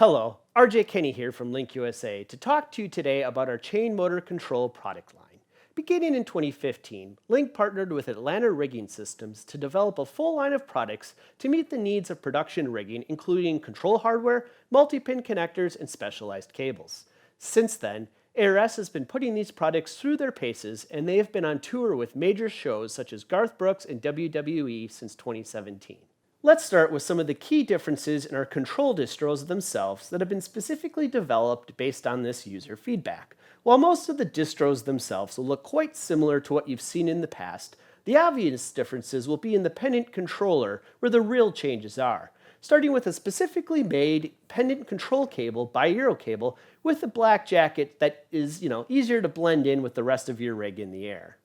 Hello, RJ Kenny here from Link USA to talk to you today about our chain motor control product line. Beginning in 2015, Link partnered with Atlanta Rigging Systems to develop a full line of products to meet the needs of production rigging, including control hardware, multi-pin connectors, and specialized cables. Since then, ARS has been putting these products through their paces, and they have been on tour with major shows such as Garth Brooks and WWE since 2017. Let's start with some of the key differences in our control distros themselves that have been specifically developed based on this user feedback. While most of the distros themselves will look quite similar to what you've seen in the past, the obvious differences will be in the pendant controller where the real changes are, starting with a specifically made pendant control cable by Euro cable with a black jacket that is, easier to blend in with the rest of your rig in the air.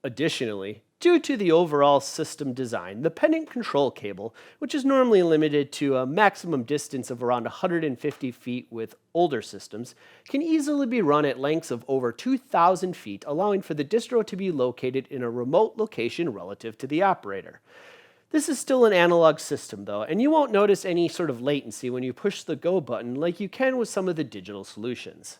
Additionally, due to the overall system design, the pendant control cable, which is normally limited to a maximum distance of around 150 feet with older systems, can easily be run at lengths of over 2,000 feet, allowing for the distro to be located in a remote location relative to the operator. This is still an analog system though, and you won't notice any sort of latency when you push the go button like you can with some of the digital solutions.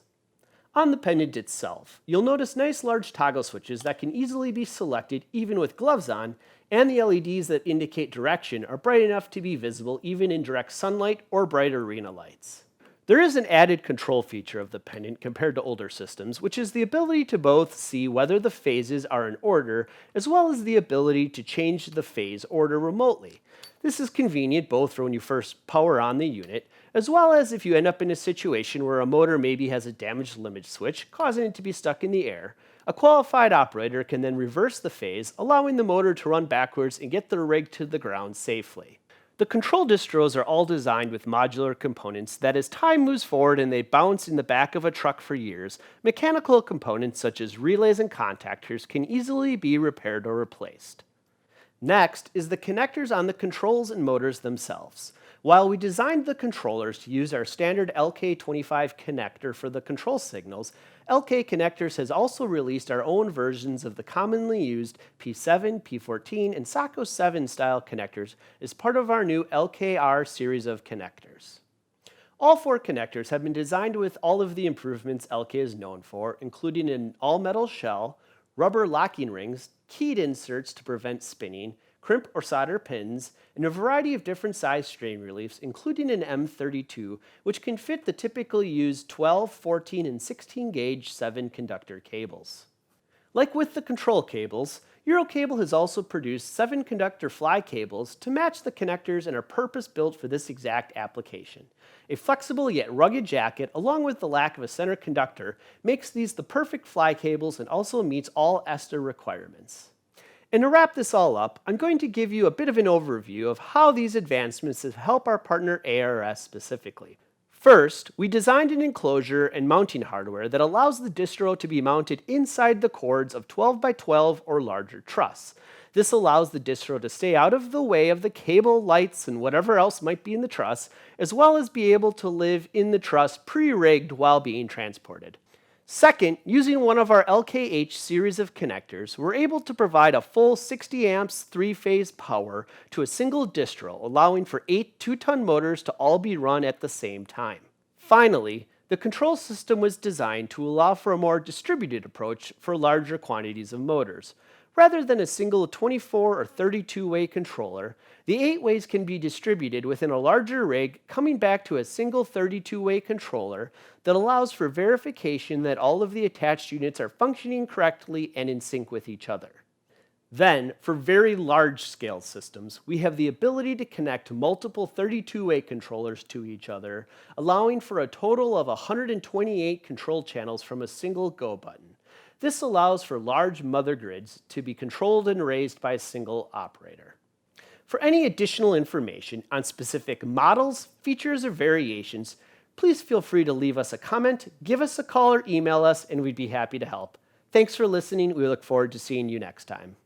On the pendant itself, you'll notice nice large toggle switches that can easily be selected even with gloves on, and the LEDs that indicate direction are bright enough to be visible even in direct sunlight or bright arena lights. There is an added control feature of the pendant compared to older systems, which is the ability to both see whether the phases are in order, as well as the ability to change the phase order remotely. This is convenient both for when you first power on the unit, as well as if you end up in a situation where a motor maybe has a damaged limit switch, causing it to be stuck in the air. A qualified operator can then reverse the phase, allowing the motor to run backwards and get the rig to the ground safely. The control distros are all designed with modular components that as time moves forward and they bounce in the back of a truck for years, mechanical components such as relays and contactors can easily be repaired or replaced. Next is the connectors on the controls and motors themselves. While we designed the controllers to use our standard LK25 connector for the control signals, LK Connectors has also released our own versions of the commonly used P7, P14, and SACO 7 style connectors as part of our new LKR series of connectors. All four connectors have been designed with all of the improvements LK is known for, including an all-metal shell, rubber locking rings, keyed inserts to prevent spinning, crimp or solder pins, and a variety of different size strain reliefs, including an M32, which can fit the typically used 12, 14, and 16 gauge 7 conductor cables. Like with the control cables, Eurocable has also produced 7 conductor fly cables to match the connectors and are purpose-built for this exact application. A flexible yet rugged jacket, along with the lack of a center conductor, makes these the perfect fly cables and also meets all ESTA requirements. And to wrap this all up, I'm going to give you a bit of an overview of how these advancements have helped our partner ARS specifically. First, we designed an enclosure and mounting hardware that allows the distro to be mounted inside the cords of 12 by 12 or larger truss. This allows the distro to stay out of the way of the cable, lights, and whatever else might be in the truss, as well as be able to live in the truss pre-rigged while being transported. Second, using one of our LKH series of connectors, we're able to provide a full 60 amps 3-phase power to a single distro, allowing for 8 2-ton motors to all be run at the same time. Finally, the control system was designed to allow for a more distributed approach for larger quantities of motors. Rather than a single 24 or 32-way controller, the 8 ways can be distributed within a larger rig, coming back to a single 32-way controller that allows for verification that all of the attached units are functioning correctly and in sync with each other. Then, for very large-scale systems, we have the ability to connect multiple 32-way controllers to each other, allowing for a total of 128 control channels from a single go button. This allows for large mother grids to be controlled and raised by a single operator. For any additional information on specific models, features, or variations, please feel free to leave us a comment, give us a call, or email us, and we'd be happy to help. Thanks for listening. We look forward to seeing you next time.